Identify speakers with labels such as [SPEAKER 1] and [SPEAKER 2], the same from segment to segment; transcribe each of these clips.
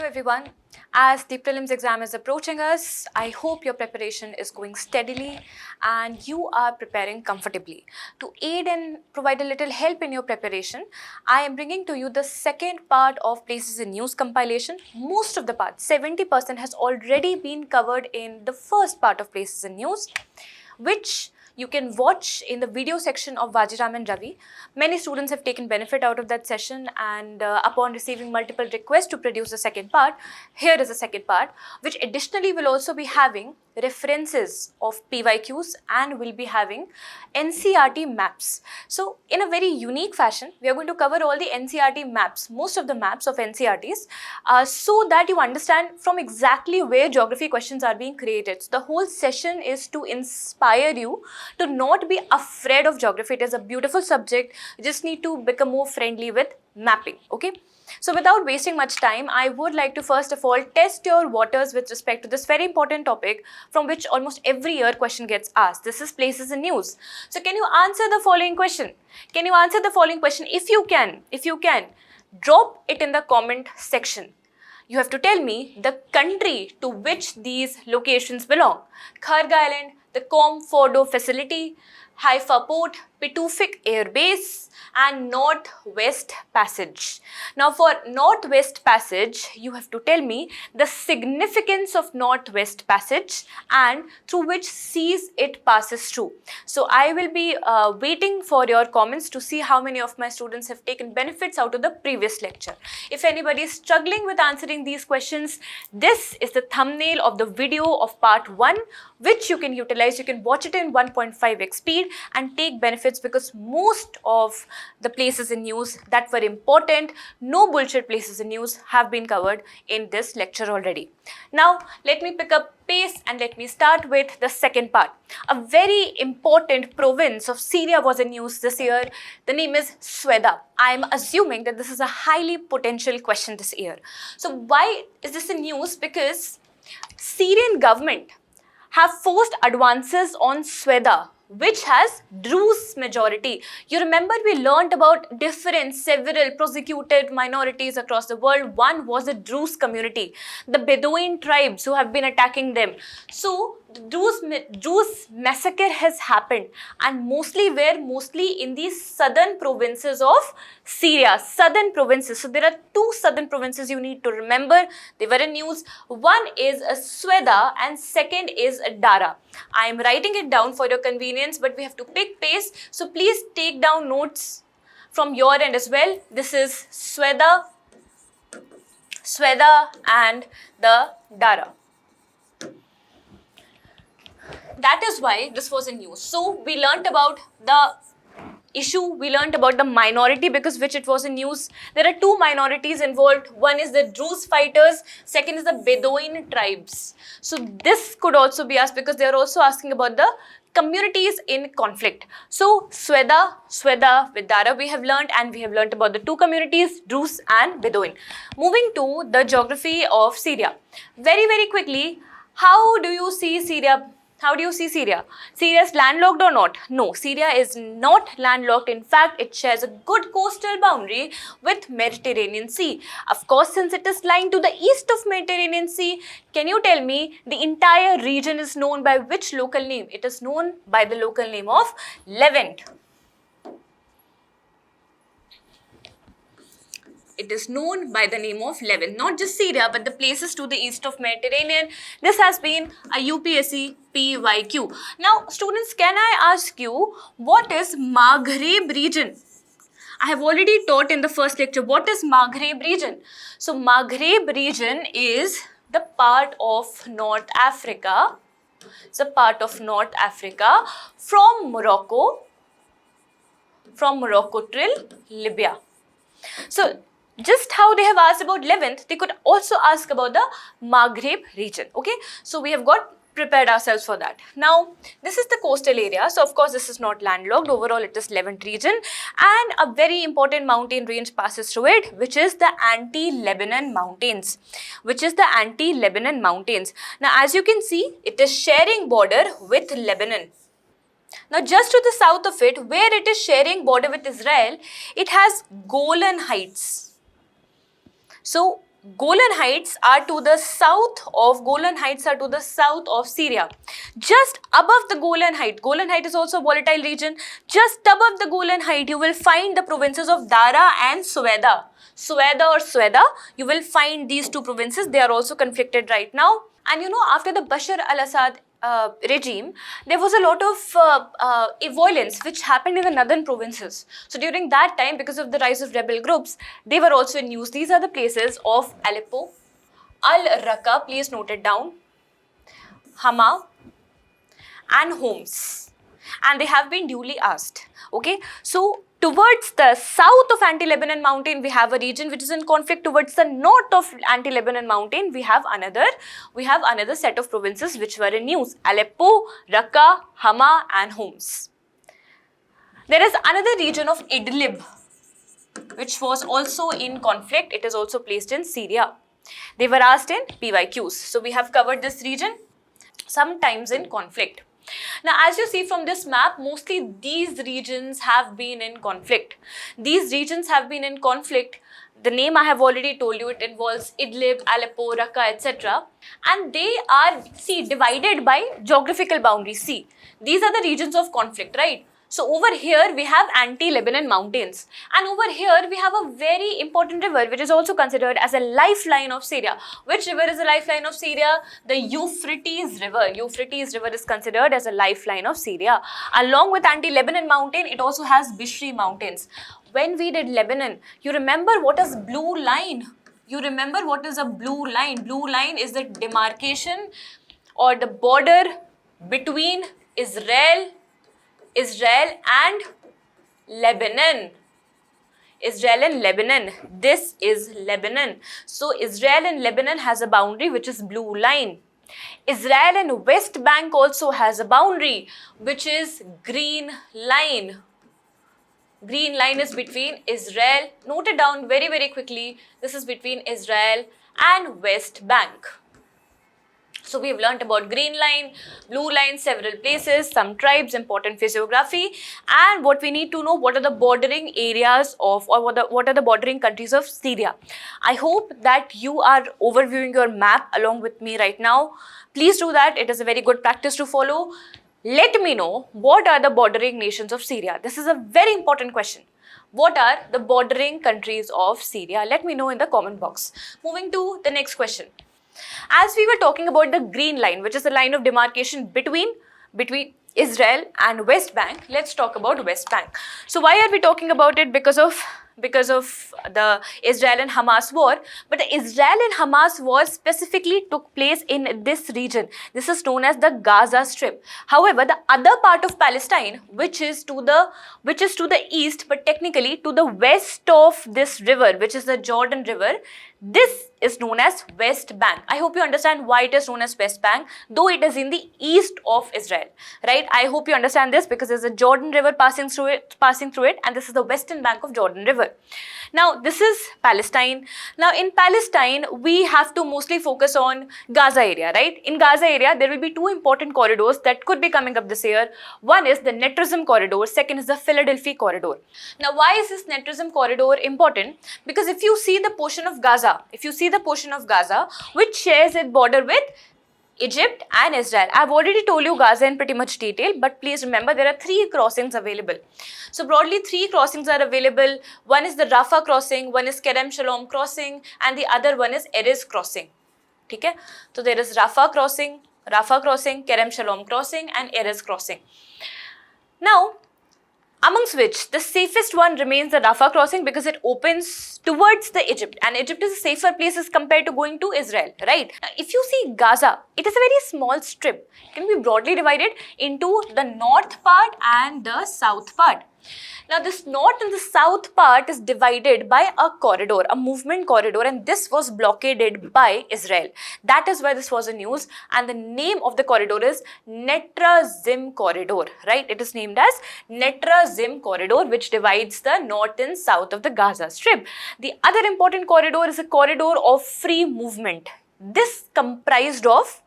[SPEAKER 1] everyone. As the prelims exam is approaching us, I hope your preparation is going steadily and you are preparing comfortably. To aid and provide a little help in your preparation, I am bringing to you the second part of Places in News compilation. Most of the part, 70% has already been covered in the first part of Places in News, which you can watch in the video section of Vajiram and Ravi. Many students have taken benefit out of that session, and upon receiving multiple requests to produce the second part, here is the second part, which additionally will also be having references of PYQs and will be having NCERT maps. So in a very unique fashion, we are going to cover all the NCERT maps, most of the maps of NCERTs, so that you understand from exactly where geography questions are being created. So the whole session is to inspire you to not be afraid of geography. It is a beautiful subject. You just need to become more friendly with mapping, okay? So without wasting much time, I would like to first of all test your waters with respect to this very important topic from which almost every year question gets asked. This is Places in News. So can you answer the following question? Can you answer the following question? If you can, drop it in the comment section. You have to tell me the country to which these locations belong. Kharg Island, the Comfordo facility, Haifa Port, Pituffik Air Base, and Northwest Passage. Now for Northwest Passage, you have to tell me the significance of Northwest Passage and through which seas it passes through. So I will be waiting for your comments to see how many of my students have taken benefits out of the previous lecture. If anybody is struggling with answering these questions, this is the thumbnail of the video of part 1, which you can utilize. You can watch it in 1.5x speed and take benefits, because most of the places in news that were important, no bullshit places in news, have been covered in this lecture already. Now let me pick up pace and let me start with the second part. A very important province of Syria was in news this year. The name is Sweda. I am assuming that this is a highly potential question this year. So why is this in news? Because Syrian government have forced advances on Sweda, which has Druze majority. You remember we learned about several persecuted minorities across the world. One was the Druze community, the Bedouin tribes who have been attacking them. So the Druze massacre has happened, and mostly in the southern provinces of Syria, southern provinces. So there are two southern provinces you need to remember. They were in news. One is Sweda and second is Dara. I am writing it down for your convenience, but we have to pick pace. So please take down notes from your end as well. This is Sweda and the Dara. That is why this was in news. So we learnt about the issue, we learnt about the minority because which it was in news. There are two minorities involved. One is the Druze fighters, second is the Bedouin tribes. So this could also be asked because they are also asking about the communities in conflict. So Sweda with Dara we have learnt, and we have learnt about the two communities, Druze and Bedouin. Moving to the geography of Syria. Very quickly, how do you see Syria? How do you see Syria? Syria is landlocked or not? No, Syria is not landlocked. In fact, it shares a good coastal boundary with Mediterranean Sea. Of course, since it is lying to the east of Mediterranean Sea, can you tell me the entire region is known by which local name? It is known by the local name of Levant. It is known by the name of Levant. Not just Syria, but the places to the east of Mediterranean. This has been a UPSC PYQ. Now, students, can I ask you, what is Maghreb region? I have already taught in the first lecture. What is Maghreb region? So, Maghreb region is the part of North Africa. It's a part of North Africa from Morocco till Libya. So, just how they have asked about Levant, they could also ask about the Maghreb region. Okay, so we have got prepared ourselves for that. Now, this is the coastal area. So, of course, this is not landlocked. Overall, it is Levant region, and a very important mountain range passes through it, which is the Anti-Lebanon Mountains. Now, as you can see, it is sharing border with Lebanon. Now, just to the south of it, where it is sharing border with Israel, it has Golan Heights. So, Golan Heights are to the south of Syria. Just above the Golan Height is also a volatile region. Just above the Golan Height, you will find the provinces of Dara and Suweda. Suweda, you will find these two provinces. They are also conflicted right now. And after the Bashar al-Assad regime, there was a lot of violence which happened in the northern provinces. So during that time, because of the rise of rebel groups, they were also in use. These are the places of Aleppo, Al-Raqqa, please note it down, Hama, and Homs. And they have been duly asked. Okay, so towards the south of Anti-Lebanon Mountain, we have a region which is in conflict. Towards the north of Anti-Lebanon Mountain, we have another set of provinces which were in use: Aleppo, Raqqa, Hama, and Homs. There is another region of Idlib, which was also in conflict. It is also placed in Syria. They were asked in PYQs. So we have covered this region, sometimes in conflict. Now, as you see from this map, mostly these regions have been in conflict. These regions have been in conflict. The name I have already told you, it involves Idlib, Aleppo, Raqqa, etc. And they are, divided by geographical boundaries. These are the regions of conflict, right? So over here we have Anti-Lebanon Mountains, and over here we have a very important river which is also considered as a lifeline of Syria. Which river is a lifeline of Syria? The Euphrates River. Euphrates River is considered as a lifeline of Syria. Along with Anti-Lebanon Mountain, it also has Bishri Mountains. When we did Lebanon, you remember what is blue line? You remember what is a blue line? Blue line is the demarcation or the border between Israel and Lebanon. Israel and Lebanon. This is Lebanon. So Israel and Lebanon has a boundary which is blue line. Israel and West Bank also has a boundary which is green line. Green line is between Israel. Note it down very, very quickly. This is between Israel and West Bank. So we have learnt about green line, blue line, several places, some tribes, important physiography, and what we need to know, what are the bordering areas of, or what are the bordering countries of Syria. I hope that you are overviewing your map along with me right now. Please do that. It is a very good practice to follow. Let me know, what are the bordering nations of Syria? This is a very important question. What are the bordering countries of Syria? Let me know in the comment box. Moving to the next question. As we were talking about the green line, which is the line of demarcation between Israel and West Bank, let's talk about West Bank. So why are we talking about it? Because of the Israel and Hamas war. But the Israel and Hamas war specifically took place in this region. This is known as the Gaza Strip. However, the other part of Palestine, which is to the east, but technically to the west of this river, which is the Jordan River, this is known as West Bank. I hope you understand why it is known as West Bank, though it is in the east of Israel, right? I hope you understand this because there's a Jordan River passing through it, and this is the western bank of Jordan River. Now, this is Palestine. Now, in Palestine, we have to mostly focus on Gaza area, right? In Gaza area, there will be two important corridors that could be coming up this year. One is the Netrizim corridor. Second is the Philadelphia corridor. Now, why is this Netrizim corridor important? Because if you see the portion of Gaza, which shares its border with Egypt and Israel. I've already told you Gaza in pretty much detail, but please remember there are 3 crossings available. So broadly 3 crossings are available. One is the Rafah crossing, one is Kerem Shalom crossing, and the other one is Erez crossing. Okay? So there is Rafah crossing, Kerem Shalom crossing, and Erez crossing. Now, amongst which the safest one remains the Rafah crossing because it opens towards the Egypt, and Egypt is a safer place as compared to going to Israel, right? Now, if you see Gaza, it is a very small strip. It can be broadly divided into the north part and the south part. Now, this north and the south part is divided by a corridor, a movement corridor, and this was blockaded by Israel. That is why this was in news, and the name of the corridor is Netrizim corridor, right? It is named as Netrizim corridor, which divides the north and south of the Gaza Strip. The other important corridor is a corridor of free movement. This comprised of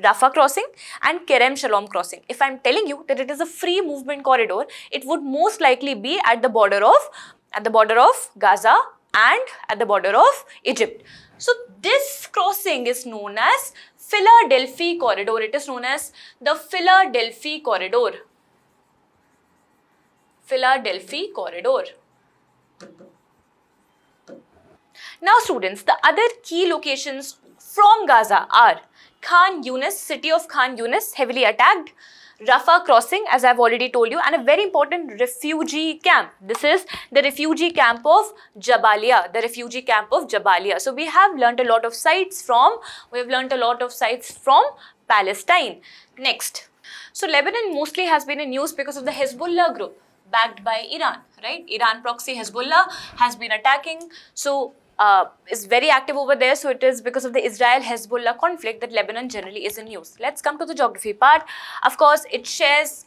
[SPEAKER 1] Rafah crossing and Kerem Shalom crossing. If I am telling you that it is a free movement corridor, it would most likely be at the border of Gaza and at the border of Egypt. So this crossing is known as Philadelphia Corridor. It is known as the Philadelphia Corridor. Philadelphia Corridor. Now students, the other key locations from Gaza are Khan Yunis, city of Khan Yunis, heavily attacked. Rafah crossing, as I've already told you, and a very important refugee camp. This is the refugee camp of Jabalia, the refugee camp of Jabalia. So we have learnt a lot of sites from Palestine. Next, so Lebanon mostly has been in news because of the Hezbollah group backed by Iran, right? Iran proxy Hezbollah has been attacking. So is very active over there. So it is because of the Israel-Hezbollah conflict that Lebanon generally is in news. Let's come to the geography part. Of course, it shares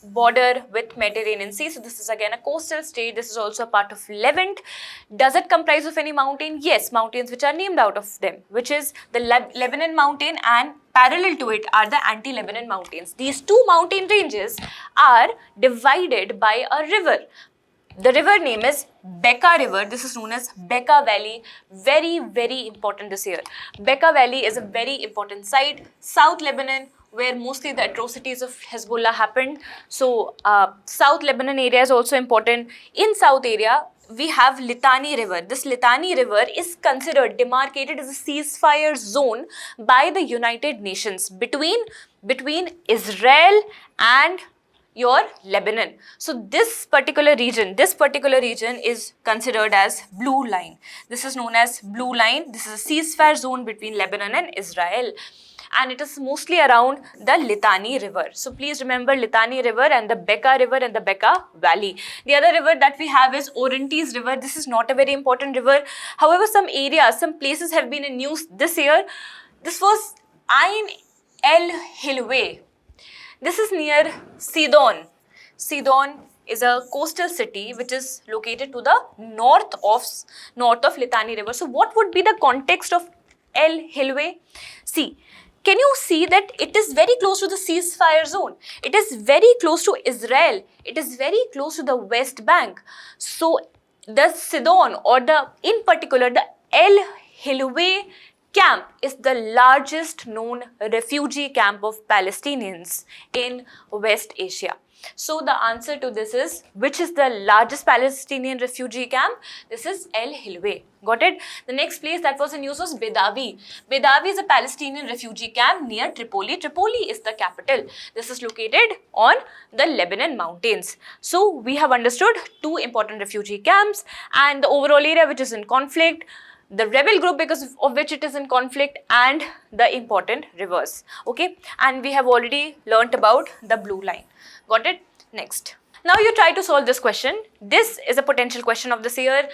[SPEAKER 1] border with Mediterranean Sea. So this is again a coastal state. This is also a part of Levant. Does it comprise of any mountain? Yes, mountains which are named out of them, which is the Lebanon mountain, and parallel to it are the anti-Lebanon mountains. These two mountain ranges are divided by a river. The river name is Bekaa River. This is known as Bekaa Valley. Very, very important this year. Bekaa Valley is a very important site. South Lebanon, where mostly the atrocities of Hezbollah happened. So, South Lebanon area is also important. In South area, we have Litani River. This Litani River is considered demarcated as a ceasefire zone by the United Nations between Israel and your Lebanon. So this particular region is considered as blue line. This is known as blue line. This is a ceasefire zone between Lebanon and Israel, and it is mostly around the Litani River. So please remember Litani River and the Bekaa River and the Bekaa Valley. The other river that we have is Orontes River. This is not a very important river. However, some places have been in news this year. This was Ain El Hilwe. This is near Sidon. Sidon is a coastal city which is located to the north of Litani River. So what would be the context of El Hilwe? See, can you see that it is very close to the ceasefire zone? It is very close to Israel. It is very close to the West Bank. So the Sidon, or in particular the El Hilwe camp, is the largest known refugee camp of Palestinians in West Asia. So the answer to this is, which is the largest Palestinian refugee camp? This is El Hilwe. Got it? The next place that was in news was Bedawi. Bedawi is a Palestinian refugee camp near Tripoli. Tripoli is the capital. This is located on the Lebanon mountains. So we have understood two important refugee camps and the overall area which is in conflict, the rebel group because of which it is in conflict, and the important rivers. Okay, and we have already learnt about the blue line. Got it? Next. Now you try to solve this question. This is a potential question of this year.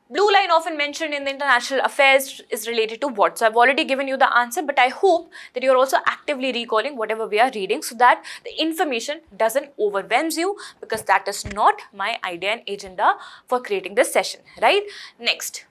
[SPEAKER 1] Blue line often mentioned in the international affairs is related to what? So I've already given you the answer, but I hope that you're also actively recalling whatever we are reading so that the information doesn't overwhelm you, because that is not my idea and agenda for creating this session, right? Next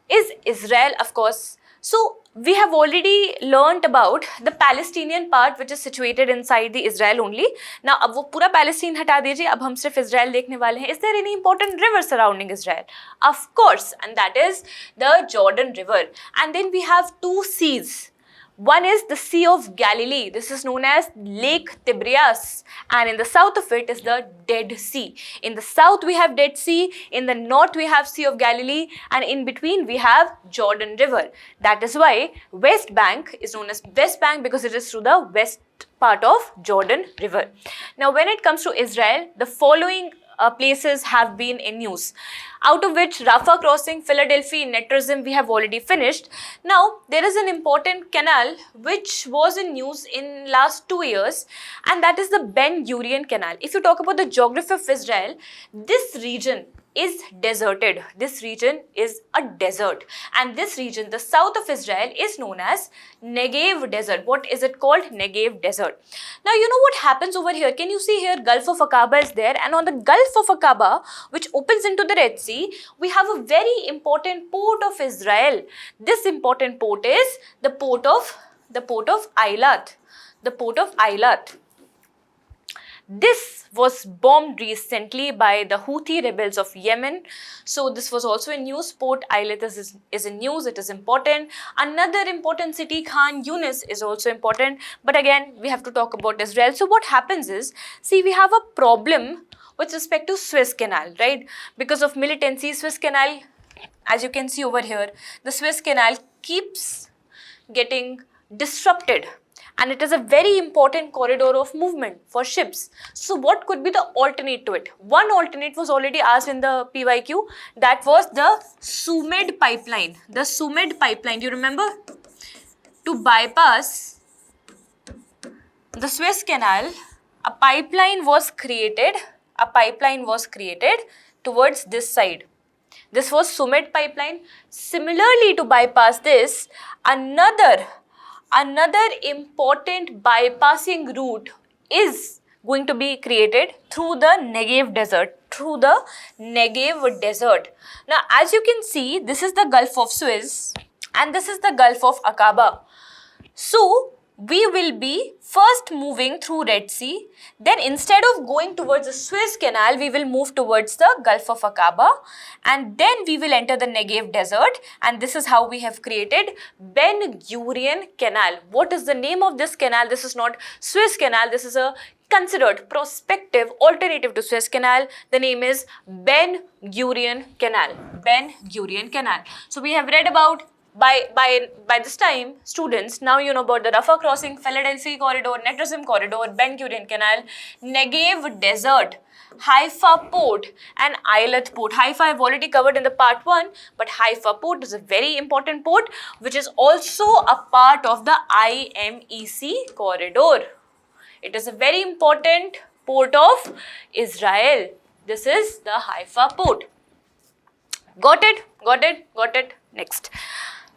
[SPEAKER 1] is Israel, of course. So we have already learnt about the Palestinian part which is situated inside the Israel only. Now अब वो पूरा Palestine हटा दीजिए, अब हम सिर्फ Israel देखने वाले हैं. Is there any important river surrounding Israel? Of course, and that is the Jordan River. And then we have two seas. One is the Sea of Galilee. This is known as Lake Tiberias, and in the south of it is the Dead Sea. In the south we have Dead Sea, in the north we have Sea of Galilee, and in between we have Jordan River. That is why West Bank is known as West Bank, because it is through the west part of Jordan River. Now when it comes to Israel, the following places have been in news, out of which Rafah crossing, Philadelphia, Netrazim we have already finished. Now there is an important canal which was in news in last 2 years, and that is the Ben Gurion Canal. If you talk about the geography of Israel, this region is deserted. This region is a desert, and this region, the south of Israel, is known as Negev Desert. What is it called? Negev Desert. Now you know what happens over here. Can you see here Gulf of Aqaba is there, and on the Gulf of Aqaba, which opens into the Red Sea, we have a very important port of Israel. This important port is the port of Eilat. The port of Eilat. This was bombed recently by the Houthi rebels of Yemen. So this was also in news. Port Eilat is in news. It is important. Another important city, Khan Yunis, is also important. But again, we have to talk about Israel. So what happens is, see, we have a problem with respect to Suez Canal, right? Because of militancy, Suez Canal, as you can see over here, the Suez Canal keeps getting disrupted, and it is a very important corridor of movement for ships. So what could be the alternate to it? One alternate was already asked in the PYQ, that was the Sumed pipeline. The Sumed pipeline, do you remember? To bypass the Suez Canal, a pipeline was created towards this side. This was Sumed pipeline. Similarly, to bypass this, another important bypassing route is going to be created through the Negev desert. Now, as you can see, this is the Gulf of Suez and this is the Gulf of Aqaba. So we will be first moving through Red Sea, then instead of going towards the Suez Canal, we will move towards the Gulf of Aqaba, and then we will enter the Negev desert, and this is how we have created Ben Gurion Canal. What is the name of this canal? This is not Suez Canal, this is a considered prospective alternative to Suez Canal. The name is Ben Gurion Canal. Ben Gurion Canal. So we have read about by this time, students, now you know about the Rafah crossing, Philadelphia corridor, Netrasim corridor, Ben Gurion Canal, Negev desert, Haifa port and Eilat port. Haifa I've already covered in the part 1, but Haifa port is a very important port which is also a part of the IMEC corridor. It is a very important port of Israel. This is the Haifa port. Got it? Next.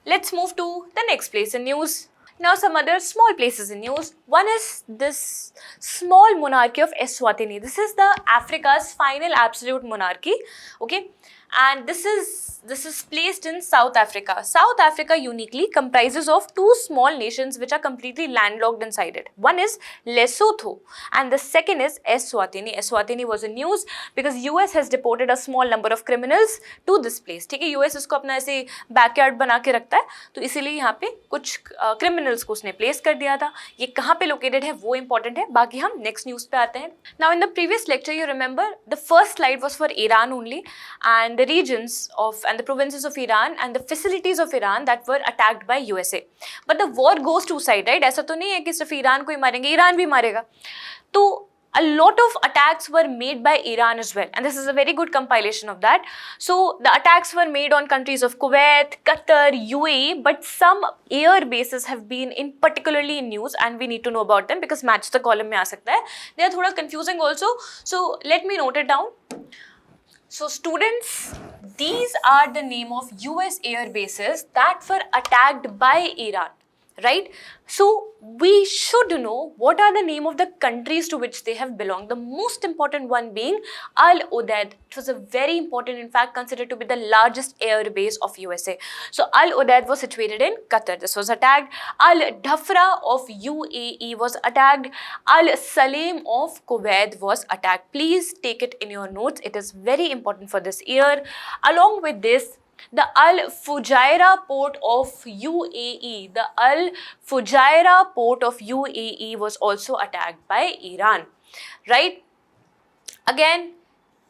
[SPEAKER 1] Let's move to the next place in news. Now some other small places in news. One is this small monarchy of Eswatini. This is the Africa's final absolute monarchy. Okay. And this is placed in South Africa. South Africa uniquely comprises of two small nations which are completely landlocked inside it. One is Lesotho and the second is Eswatini. Eswatini was in news because US has deported a small number of criminals to this place. ठीक है, US इसको अपना ऐसे backyard बना के रखता है, तो इसीलिए यहाँ पे कुछ criminals को उसने प्लेस कर दिया था. ये कहाँ पे लोकेटेड है वो important है, बाकी हम next news पे आते हैं. Now in the previous lecture you remember the first slide was for Iran only, and the regions of and the provinces of Iran and the facilities of Iran that were attacked by USA. But the war goes two sides, right? ऐसा तो नहीं है कि सिर्फ Iran को ही मारेंगे, Iran भी मारेगा. तो a lot of attacks were made by Iran as well, and this is a very good compilation of that. So the attacks were made on countries of Kuwait, Qatar, UAE, but some air bases have been particularly in news, and we need to know about them because match the column में आ सकता है. They are थोड़ा confusing also, so let me note it down. So students, these are the name of US air bases that were attacked by Iran, right? So we should know what are the name of the countries to which they have belonged. The most important one being Al Udeid. It was a very important, in fact, considered to be the largest air base of USA. So Al Udeid was situated in Qatar. This was attacked. Al Dhafra of UAE was attacked. Al Salim of Kuwait was attacked. Please take it in your notes. It is very important for this year. Along with this, the Al Fujairah port of UAE, was also attacked by Iran, right? Again,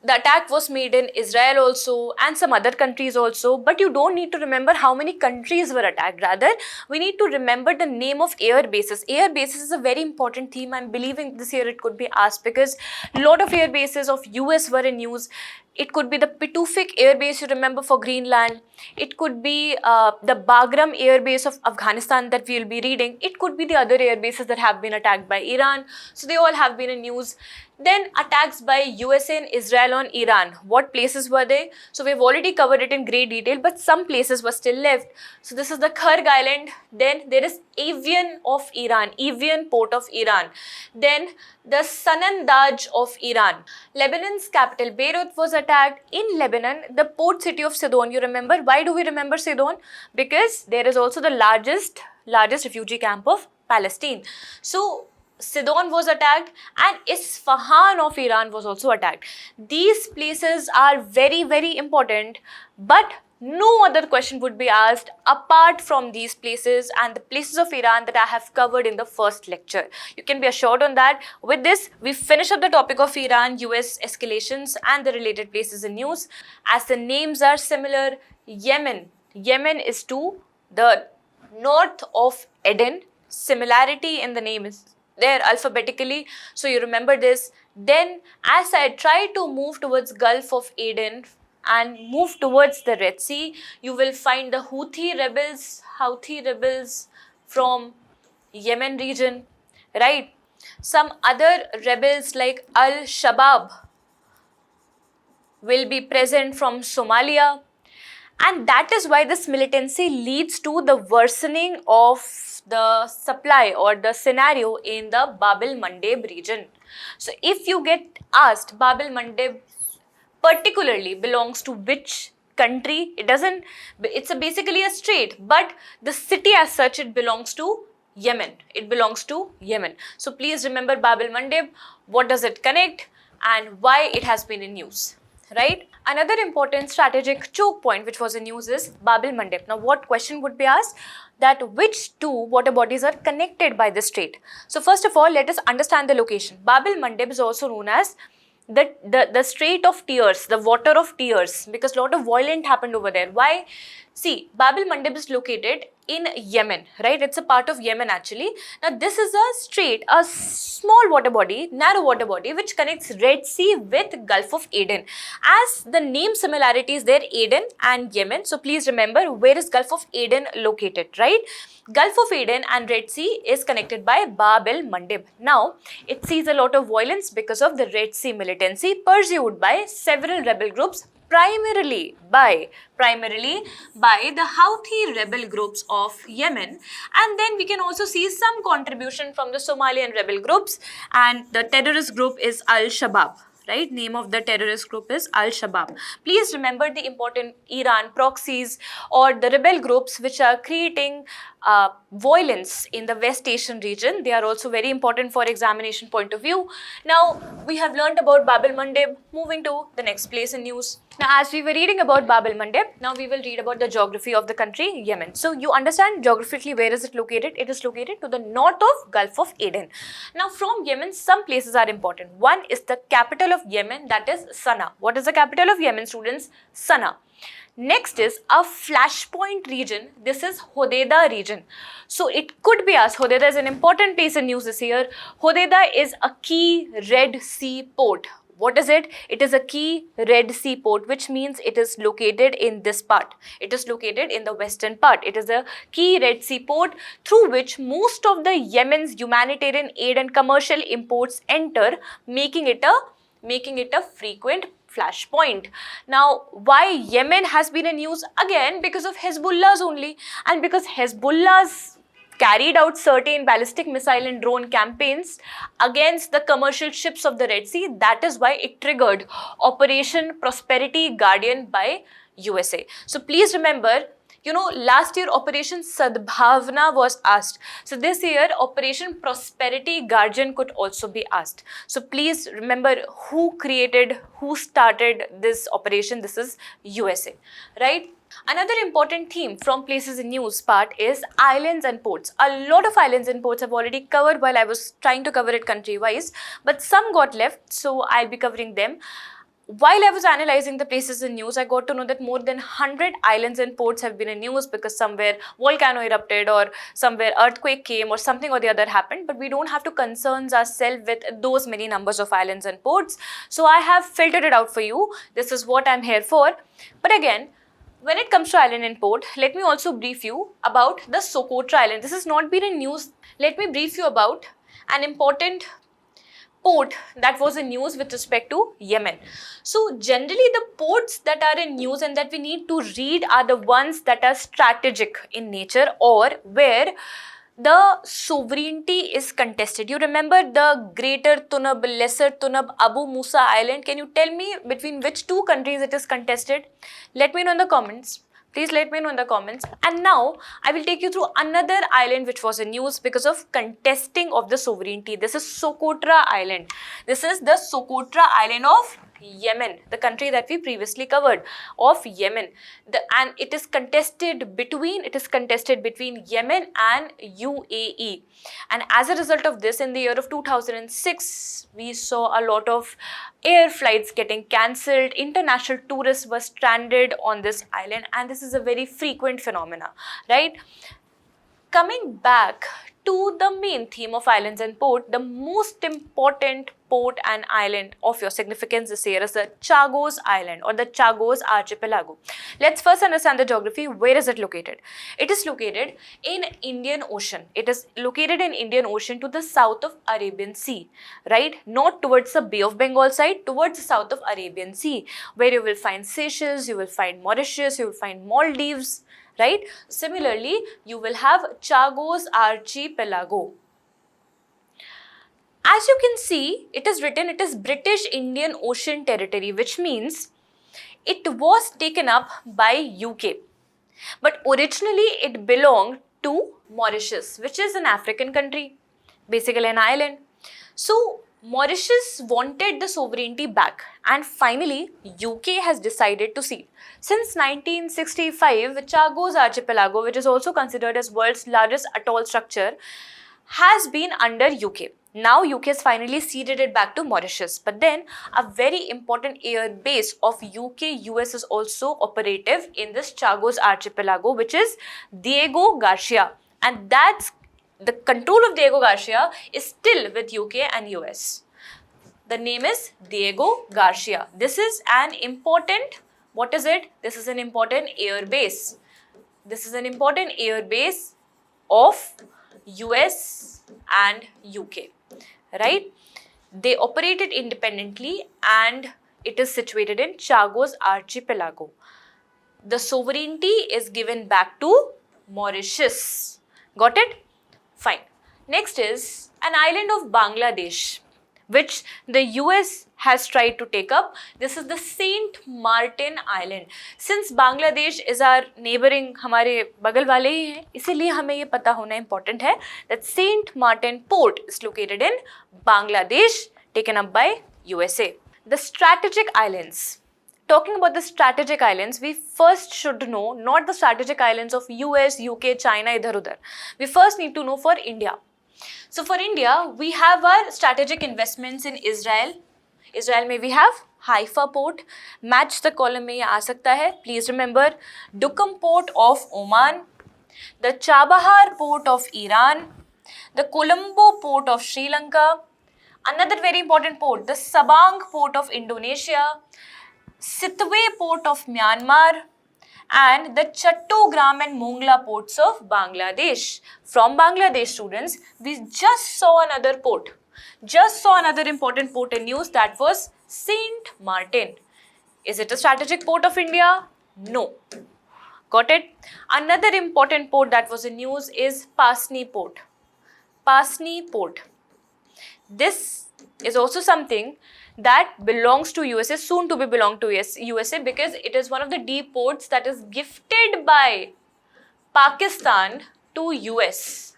[SPEAKER 1] the attack was made in Israel also and some other countries also, but you don't need to remember how many countries were attacked. Rather, we need to remember the name of air bases. Air bases is a very important theme. I'm believing this year it could be asked because a lot of air bases of US were in news. It could be the Pituffik Air Base, you remember, for Greenland. It could be the Bagram Air Base of Afghanistan that we will be reading. It could be the other air bases that have been attacked by Iran. So they all have been in news. Then attacks by USA and Israel on Iran. What places were they? So we've already covered it in great detail, but some places were still left. So this is the Kharg Island. Then there is Evian of Iran, Evian port of Iran. Then the Sanandaj of Iran. Lebanon's capital Beirut was attacked. In Lebanon, the port city of Sidon, you remember. Why do we remember Sidon? Because there is also the largest refugee camp of Palestine. So Sidon was attacked, and Isfahan of Iran was also attacked. These places are very, very important, but no other question would be asked apart from these places and the places of Iran that I have covered in the first lecture. You can be assured on that. With this, we finish up the topic of Iran, US escalations and the related places in news. As the names are similar, Yemen. Yemen is to the north of Eden. Similarity in the name is there alphabetically, so you remember this. Then as I try to move towards Gulf of Aden and move towards the Red Sea, you will find the Houthi rebels from Yemen region, right? Some other rebels like Al-Shabaab will be present from Somalia, and that is why this militancy leads to the worsening of the supply or the scenario in the Bab el-Mandeb region. So if you get asked Bab el-Mandeb particularly belongs to which country, it's basically a strait, but the city as such, it belongs to Yemen. It belongs to Yemen. So please remember Bab el-Mandeb, what does it connect and why it has been in news, right? Another important strategic choke point which was in news is Bab el-Mandeb. Now what question would be asked? That which two water bodies are connected by this strait? So first of all, let us understand the location. Bab el-Mandeb is also known as the Strait of Tears, the water of tears, because a lot of violence happened over there. Why? See, Bab el-Mandeb is located in Yemen, right? It's a part of Yemen actually. Now this is a strait, a small water body, narrow water body, which connects Red Sea with Gulf of Aden. As the name similarity is there, Aden and Yemen. So please remember, where is Gulf of Aden located, right? Gulf of Aden and Red Sea is connected by Bab el-Mandeb. Now, it sees a lot of violence because of the Red Sea militancy pursued by several rebel groups, primarily by the Houthi rebel groups of Yemen, and then we can also see some contribution from the Somalian rebel groups, and the terrorist group is Al-Shabaab. Right, name of the terrorist group is Al-Shabaab. Please remember the important Iran proxies or the rebel groups which are creating violence in the West Asian region. They are also very important for examination point of view. Now, we have learned about Bab el-Mandeb. Moving to the next place in news. Now, as we were reading about Bab el-Mandeb, now we will read about the geography of the country, Yemen. So, you understand geographically where is it located? It is located to the north of Gulf of Aden. Now, from Yemen, some places are important. One is the capital of Yemen, that is Sana'a. What is the capital of Yemen, students? Sana'a. Next is a flashpoint region. This is Hodeidah region. So it could be asked, Hodeidah is an important place in news this year. Hodeidah is a key Red Sea port. What is it? It is a key Red Sea port, which means it is located in this part. It is located in the western part. It is a key Red Sea port through which most of the Yemen's humanitarian aid and commercial imports enter, making it a frequent flashpoint. Now, why Yemen has been in news? Again, because of Hezbollah's only, and because Hezbollah's carried out certain ballistic missile and drone campaigns against the commercial ships of the Red Sea. That is why it triggered Operation Prosperity Guardian by USA. So please remember, last year Operation Sadbhavna was asked. So this year Operation Prosperity Guardian could also be asked. So please remember who started this operation. This is USA, right? Another important theme from places in news part is islands and ports. A lot of islands and ports have already covered while I was trying to cover it country-wise, but some got left, so I'll be covering them. While I was analyzing the places in news, I got to know that more than 100 islands and ports have been in news because somewhere volcano erupted or somewhere earthquake came or something or the other happened. But we don't have to concern ourselves with those many numbers of islands and ports. So I have filtered it out for you. This is what I'm here for. But again, when it comes to island and port, let me also brief you about the Socotra Island. This has not been in news. Let me brief you about an important port that was in news with respect to Yemen. So generally the ports that are in news and that we need to read are the ones that are strategic in nature or where the sovereignty is contested. You remember the Greater Tunab, Lesser Tunab, Abu Musa Island. Can you tell me between which two countries it is contested? Let me know in the comments. Please let me know in the comments. And now I will take you through another island which was in news because of contesting of the sovereignty. This is Socotra Island. This is the Socotra Island of Yemen, the country that we previously covered of Yemen. And it is contested between Yemen and UAE. And as a result of this, in the year of 2006, we saw a lot of air flights getting cancelled. International tourists were stranded on this island, and this is a very frequent phenomena, right? Coming back to the main theme of islands and port, the most important port and island of your significance this year is the Chagos Island or the Chagos Archipelago. Let's first understand the geography. Where is it located? It is located in Indian Ocean. It is located in Indian Ocean to the south of Arabian Sea, right? Not towards the Bay of Bengal side, towards the south of Arabian Sea, where you will find Seychelles, you will find Mauritius, you will find Maldives, right? Similarly, you will have Chagos Archipelago. As you can see, it is written, it is British Indian Ocean Territory, which means it was taken up by UK. But originally it belonged to Mauritius, which is an African country, basically an island. So Mauritius wanted the sovereignty back, and finally UK has decided to cede. Since 1965, Chagos Archipelago, which is also considered as world's largest atoll structure, has been under UK. Now UK has finally ceded it back to Mauritius. But then a very important air base of UK-US is also operative in this Chagos Archipelago, which is Diego Garcia. And that's the control of Diego Garcia is still with UK and US. The name is Diego Garcia. This is an important, what is it? This is an important air base. This is an important air base of US and UK, right? They operated independently and it is situated in Chagos Archipelago. The sovereignty is given back to Mauritius. Got it? Fine. Next is an island of Bangladesh, which the US has tried to take up. This is the Saint Martin Island. Since Bangladesh is our neighboring, हमारे बगल वाले ही हैं, इसीलिए हमें ये पता होना important है that Saint Martin Port is located in Bangladesh, taken up by USA. The strategic islands. Talking about the strategic islands, we first should know not the strategic islands of US, UK, China, idhar udhar. We first need to know for India. So for India, we have our strategic investments in Israel. Israel में we have Haifa port. Match the column में ये आ सकता है. Please remember Duqm port of Oman, the Chabahar port of Iran, the Colombo port of Sri Lanka, another very important port, the Sabang port of Indonesia, Sitwe port of Myanmar, and the Chattogram and Mongla ports of Bangladesh. From Bangladesh, students, we just saw another port. Just saw another important port in news, that was Saint Martin. Is it a strategic port of India? No. Got it? Another important port that was in news is Pasni port. Pasni port. This is also something that belongs to USA, soon to be belong to USA, because it is one of the deep ports that is gifted by Pakistan to US.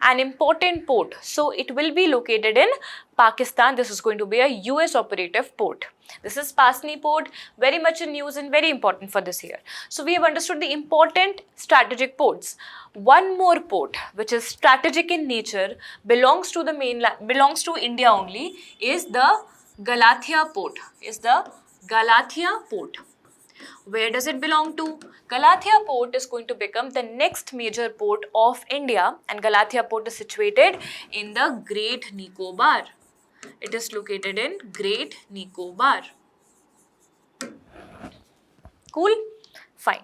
[SPEAKER 1] An important port. So it will be located in Pakistan. This is going to be a US operative port. This is Pasni port, very much in news and very important for this year. So we have understood the important strategic ports. One more port which is strategic in nature, belongs to the mainland, belongs to India only, is the Galathea port. Where does it belong to? Galathea port is going to become the next major port of India, and Galathea port is situated in the Great Nicobar. It is located in Great Nicobar. Cool? Fine.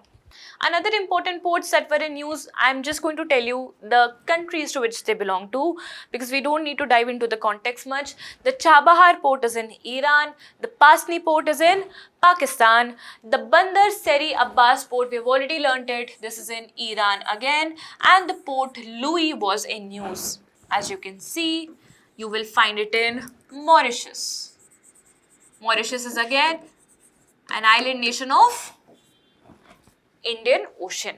[SPEAKER 1] Another important ports that were in news, I'm just going to tell you the countries to which they belong to, because we don't need to dive into the context much. The Chabahar port is in Iran, the Pasni port is in Pakistan, the Bandar Seri Abbas port, we have already learnt it, this is in Iran again, and the Port Louis was in news. As you can see, you will find it in Mauritius. Mauritius is again an island nation of Indian Ocean.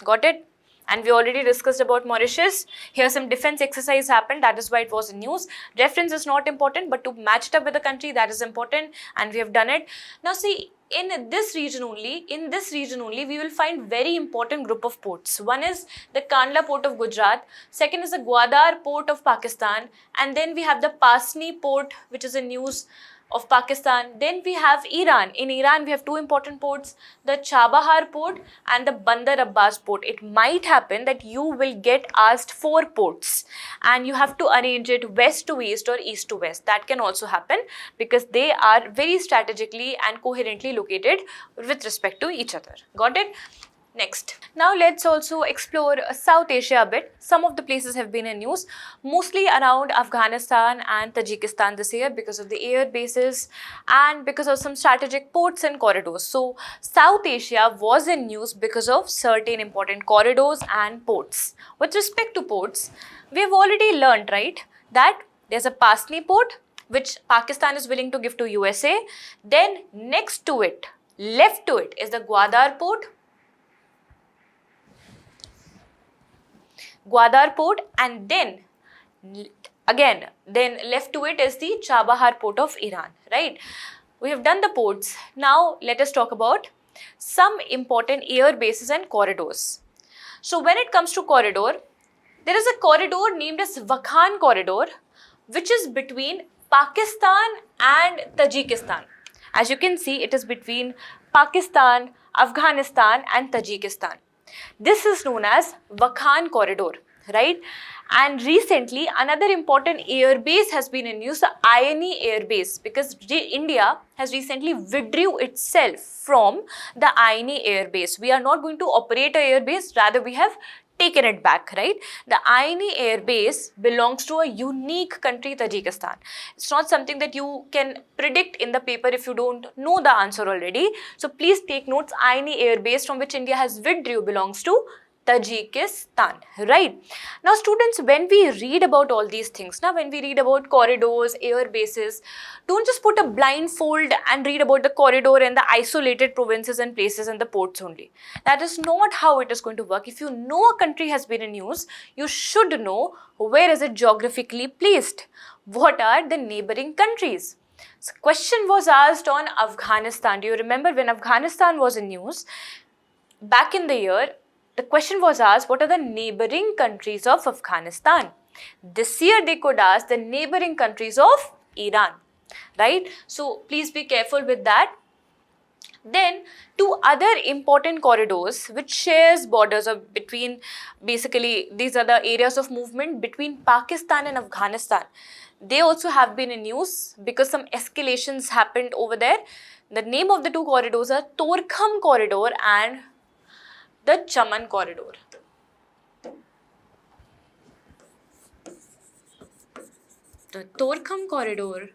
[SPEAKER 1] Got it? And we already discussed about Mauritius. Here some defense exercise happened, that is why it was in news. Reference is not important, but to match it up with the country, that is important, and we have done it. Now see, in this region only, we will find very important group of ports. One is the Kandla port of Gujarat, second is the Gwadar port of Pakistan, and then we have the Pasni port, which is in news, of Pakistan. Then we have Iran. In Iran, we have two important ports, the Chabahar port and the Bandar Abbas port. It might happen that you will get asked 4 ports and you have to arrange it west to east or east to west. That can also happen because they are very strategically and coherently located with respect to each other. Got it? Next. Now let's also explore South Asia a bit. Some of the places have been in news, mostly around Afghanistan and Tajikistan this year because of the air bases and because of some strategic ports and corridors. So South Asia was in news because of certain important corridors and ports. With respect to ports, we have already learned, right, that there's a Pasni port which Pakistan is willing to give to USA. Then next to it, left to it, is the Gwadar port. And then left to it is the Chabahar port of Iran, right? We have done the ports. Now let us talk about some important air bases and corridors. So when it comes to corridor, there is a corridor named as Wakhan corridor, which is between Pakistan and Tajikistan. As you can see, it is between Pakistan, Afghanistan and Tajikistan. This is known as Wakhan corridor, right? And recently, another important air base has been in use, the INE air base, because India has recently withdrew itself from the INE air base. We are not going to operate a air base, rather we have taken it back, right? The INE air base belongs to a unique country, Tajikistan. It's not something that you can predict in the paper if you don't know the answer already. So please take notes. INE air base from which India has withdrew belongs to Tajikistan, right? Now students, when we read about all these things, when we read about corridors, air bases, don't just put a blindfold and read about the corridor and the isolated provinces and places and the ports only. That is not how it is going to work. If you know a country has been in news, you should know where is it geographically placed. What are the neighboring countries? So question was asked on Afghanistan. Do you remember when Afghanistan was in news? Back in the year, the question was asked, what are the neighboring countries of Afghanistan? This year they could ask the neighboring countries of Iran, right? So please be careful with that. Then two other important corridors which shares borders of between, basically these are the areas of movement between Pakistan and Afghanistan. They also have been in news because some escalations happened over there. The name of the two corridors are Torkham corridor and the Chaman corridor. The Torkham corridor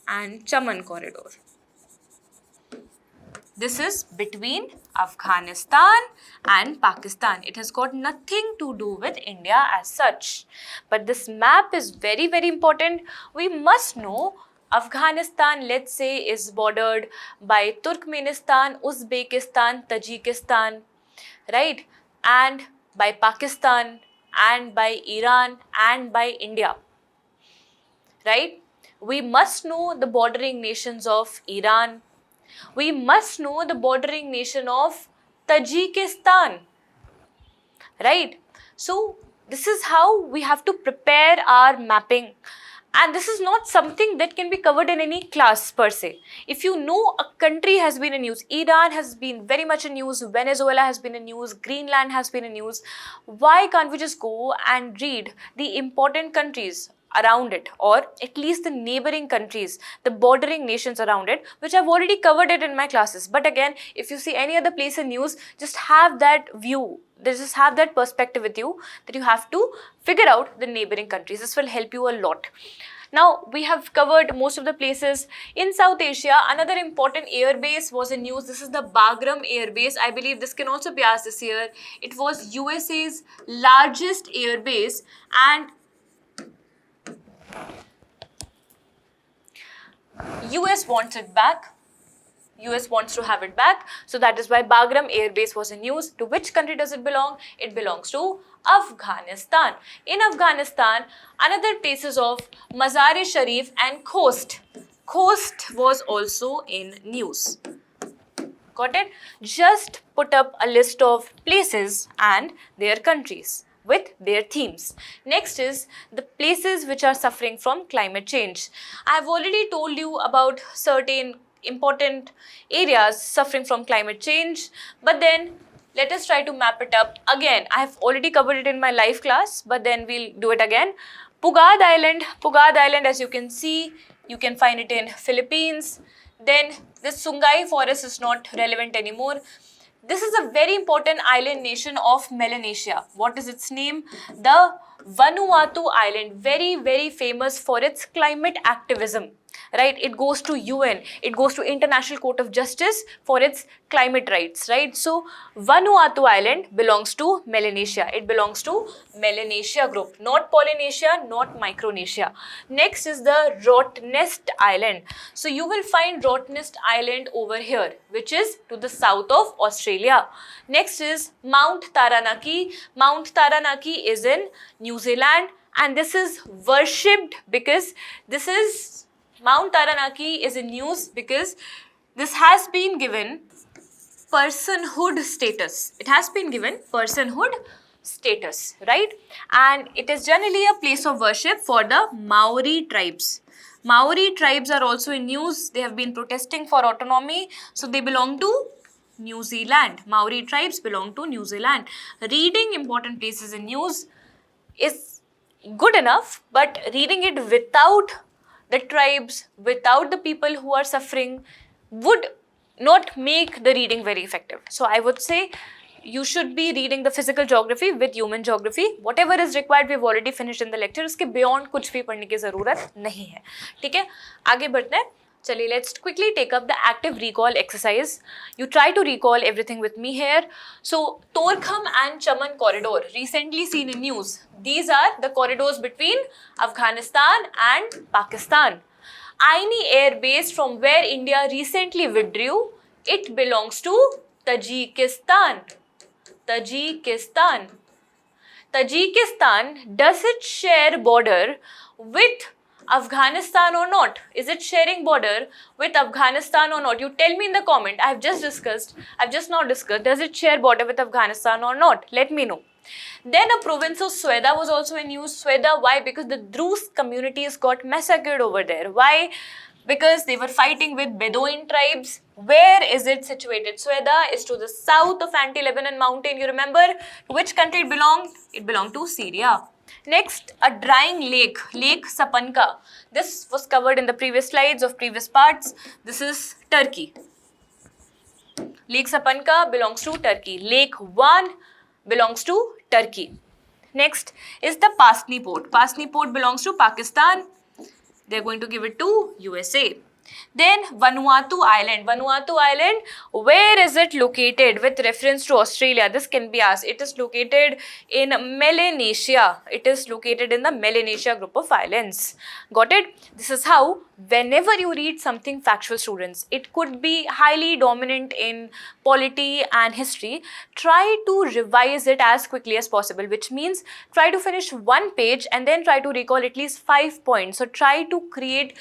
[SPEAKER 1] and Chaman corridor. This is between Afghanistan and Pakistan. It has got nothing to do with India as such. But this map is very, very important. We must know Afghanistan, let's say, is bordered by Turkmenistan, Uzbekistan, Tajikistan, right? And by Pakistan, and by Iran, and by India, right? We must know the bordering nations of Iran. We must know the bordering nation of Tajikistan, right? So this is how we have to prepare our mapping. And this is not something that can be covered in any class per se. If you know a country has been in news, Iran has been very much in news, Venezuela has been in news, Greenland has been in news, why can't we just go and read the important countries around it, or at least the neighboring countries, the bordering nations around it, which I've already covered it in my classes. But again, if you see any other place in news, just have that view, just have that perspective with you that you have to figure out the neighboring countries. This will help you a lot. Now, we have covered most of the places in South Asia. Another important air base was in news. This is the Bagram Air Base. I believe this can also be asked this year. It was USA's largest air base, and US wants it back. US wants to have it back. So that is why Bagram Air Base was in news. To which country does it belong? It belongs to Afghanistan. In Afghanistan, another places of Mazar-e-Sharif and Khost. Khost was also in news. Got it? Just put up a list of places and their countries with their themes. Next is the places which are suffering from climate change. I have already told you about certain important areas suffering from climate change, but then let us try to map it up again. I have already covered it in my live class, but then we'll do it again. Pugad Island, as you can see, you can find it in Philippines. Then this Sungai forest is not relevant anymore. This is a very important island nation of Melanesia. What is its name? The Vanuatu Island, very, very famous for its climate activism. Right, it goes to UN, it goes to International Court of Justice for its climate rights, right? So Vanuatu Island belongs to Melanesia. It belongs to Melanesia group, not Polynesia, not Micronesia. Next is the Rottnest Island. So you will find Rottnest Island over here, which is to the south of Australia. Next is Mount Taranaki. Mount Taranaki is in New Zealand, and this is worshipped because this is Mount Taranaki is in news because this has been given personhood status. It has been given personhood status, right? And it is generally a place of worship for the Maori tribes. Maori tribes are also in news. They have been protesting for autonomy, so they belong to New Zealand. Maori tribes belong to New Zealand. Reading important places in news is good enough, but reading it without the tribes, without the people who are suffering, would not make the reading very effective. So I would say you should be reading the physical geography with human geography. Whatever is required, we've already finished in the lecture. उसके beyond कुछ भी पढ़ने की ज़रूरत नहीं है. ठीक है, आगे बढ़ते हैं. चलिए, let's quickly take up the active recall exercise. You try to recall everything with me here. So, Torkham and Chaman corridor, recently seen in news. These are the corridors between Afghanistan and Pakistan. Aini Air Base, from where India recently withdrew, it belongs to Tajikistan. Tajikistan. Tajikistan, does it share border with Afghanistan or not? Is it sharing border with Afghanistan or not? You tell me in the comment. I've just now discussed, does it share border with Afghanistan or not? Let me know. Then a province of Sweda was also in news. Sweda, why? Because the Druze communities got massacred over there. Why? Because they were fighting with Bedouin tribes. Where is it situated? Sweda is to the south of Anti-Lebanon mountain. You remember to which country it belonged? It belonged to Syria. Next, a drying lake, Lake Sapanka. This was covered in the previous slides of previous parts. This is Turkey. Lake Sapanka belongs to Turkey. Lake Van belongs to Turkey. Next is the Pasni Port. Pasni Port belongs to Pakistan. They're going to give it to USA. Then Vanuatu Island. Vanuatu Island, where is it located with reference to Australia? This can be asked. It is located in Melanesia. It is located in the Melanesia group of islands. Got it? This is how whenever you read something factual, students, it could be highly dominant in polity and history, try to revise it as quickly as possible, which means try to finish one page and then try to recall at least 5 points. So try to create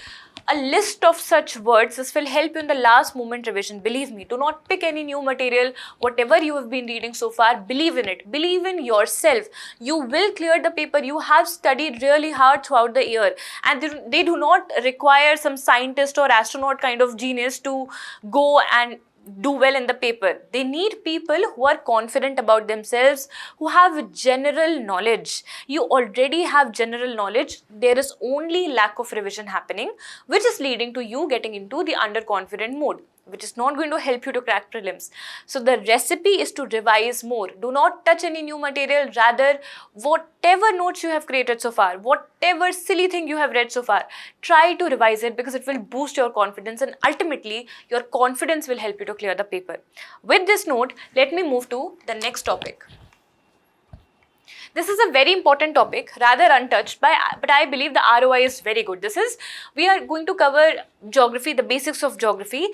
[SPEAKER 1] a list of such words. This will help you in the last moment revision. Believe me, do not pick any new material. Whatever you have been reading so far, believe in it. Believe in yourself. You will clear the paper. You have studied really hard throughout the year, and they do not require some scientist or astronaut kind of genius to go and do well in the paper. They need people who are confident about themselves, who have general knowledge. You already have general knowledge. There is only lack of revision happening, which is leading to you getting into the underconfident mode, which is not going to help you to crack prelims. So the recipe is to revise more. Do not touch any new material. Rather, whatever notes you have created so far, whatever silly thing you have read so far, try to revise it, because it will boost your confidence, and ultimately your confidence will help you to clear the paper. With this note, let me move to the next topic. This is a very important topic, rather untouched, but I believe the ROI is very good. We are going to cover geography, the basics of geography,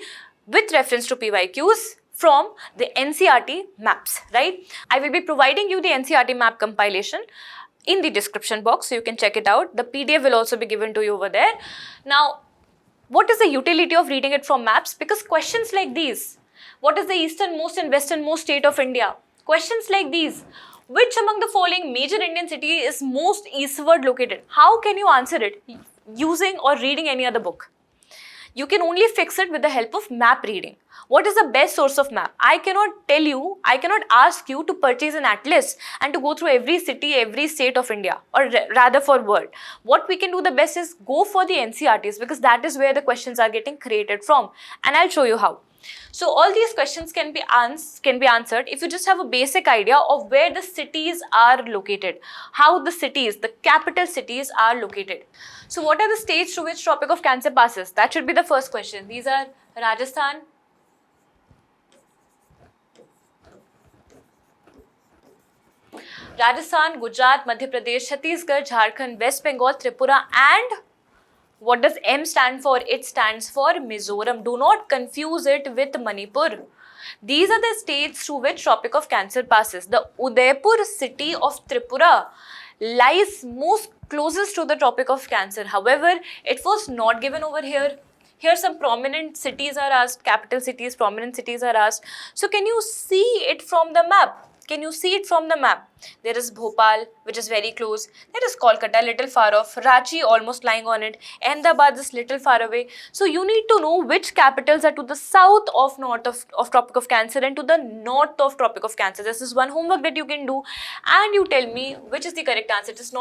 [SPEAKER 1] with reference to PYQs from the NCERT maps, right? I will be providing you the NCERT map compilation in the description box, so you can check it out. The PDF will also be given to you over there. Now, what is the utility of reading it from maps? Because questions like these, what is the easternmost and westernmost state of India? Questions like these, which among the following major Indian city is most eastward located? How can you answer it using or reading any other book? You can only fix it with the help of map reading. What is the best source of map? I cannot tell you, I cannot ask you to purchase an atlas and to go through every city, every state of India, or rather for world. What we can do the best is go for the NCERTs, because that is where the questions are getting created from, and I'll show you how. So all these questions can be answered if you just have a basic idea of where the cities are located, how the cities, the capital cities are located. So what are the states through which Tropic of Cancer passes? That should be the first question. These are Rajasthan, Gujarat, Madhya Pradesh, Chhattisgarh, Jharkhand, West Bengal, Tripura, and what does M stand for? It stands for Mizoram. Do not confuse it with Manipur. These are the states through which Tropic of Cancer passes. The Udaipur city of Tripura lies most closest to the Tropic of Cancer. However, it was not given over here. Here some prominent cities are asked, capital cities, prominent cities are asked. So can you see it from the map? Can you see it from the map? There is Bhopal, which is very close. There is Kolkata, little far off. Ranchi, almost lying on it. Ahmedabad is little far away. So you need to know which capitals are to the south of north of Tropic of Cancer and to the north of Tropic of Cancer. This is one homework that you can do, and you tell me which is the correct answer. It is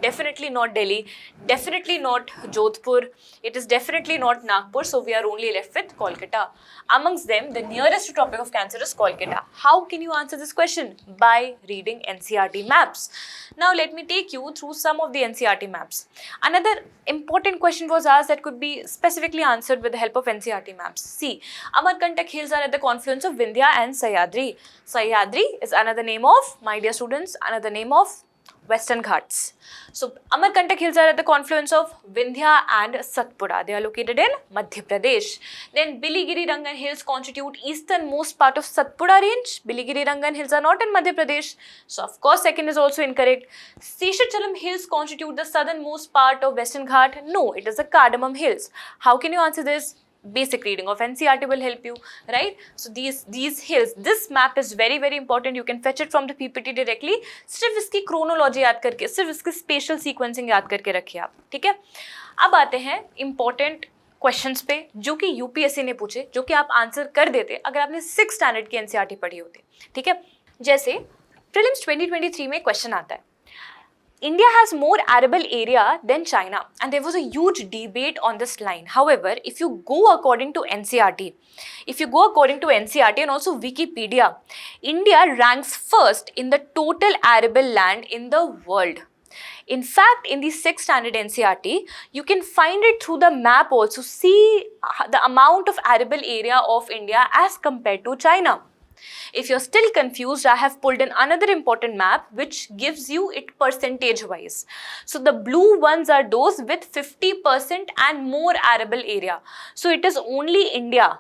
[SPEAKER 1] definitely not Delhi, definitely not Jodhpur. It is definitely not Nagpur. So we are only left with Kolkata. Amongst them, the nearest to Tropic of Cancer is Kolkata. How can you answer this question? By reading NCERT maps. Now let me take you through some of the NCERT maps. Another important question was asked that could be specifically answered with the help of NCERT maps. See, Amarkantak hills are at the confluence of Vindhya and Sahyadri. Sahyadri is another name of, my dear students, another name of Western Ghats. So Amarkantak hills are at the confluence of Vindhya and Satpura. They are located in Madhya Pradesh. Then Biligiri Rangan hills constitute easternmost part of Satpura range. Biligiri Rangan hills are not in Madhya Pradesh. So of course second is also incorrect. Seshachalam hills constitute the southernmost part of Western Ghat. No, it is the Cardamom hills. How can you answer this? Basic reading of NCERT will help you, right? So these hills, this map is very very important. You can fetch it from the PPT directly. सिर्फ इसकी chronology याद करके, सिर्फ इसकी spatial sequencing याद करके रखिए आप, ठीक है? अब आते हैं important questions पे, जो कि UPSC ने पूछे, जो कि आप आंसर कर देते अगर आपने 6th standard की NCERT पढ़ी होती, ठीक है? जैसे prelims 2023 में क्वेश्चन आता है, India has more arable area than China, and there was a huge debate on this line. However, if you go according to NCERT, and also Wikipedia, India ranks first in the total arable land in the world. In fact, in the 6th standard NCERT, you can find it through the map also. See the amount of arable area of India as compared to China. If you're still confused, I have pulled in another important map which gives you it percentage wise. So the blue ones are those with 50% and more arable area. So it is only India.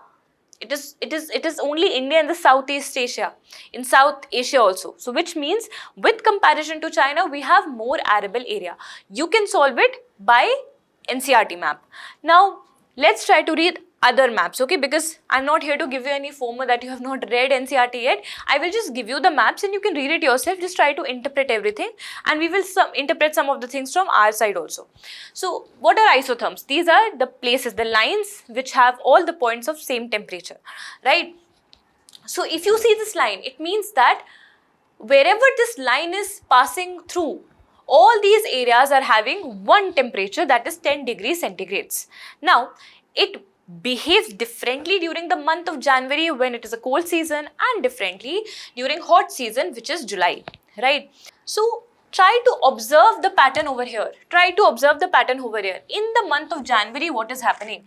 [SPEAKER 1] It is only India and the Southeast Asia, in South Asia also. So which means with comparison to China, we have more arable area. You can solve it by NCERT map. Now let's try to read other maps, okay? Because I'm not here to give you any FOMO that you have not read NCERT yet. I will just give you the maps and you can read it yourself. Just try to interpret everything, and we will interpret some of the things from our side also. So what are isotherms? These are the places, the lines which have all the points of same temperature, right? So if you see this line, it means that wherever this line is passing through, all these areas are having one temperature, that is 10 degrees centigrades. Now, it behaves differently during the month of January when it is a cold season, and differently during hot season, which is July, right? So try to observe the pattern over here. In the month of January, what is happening?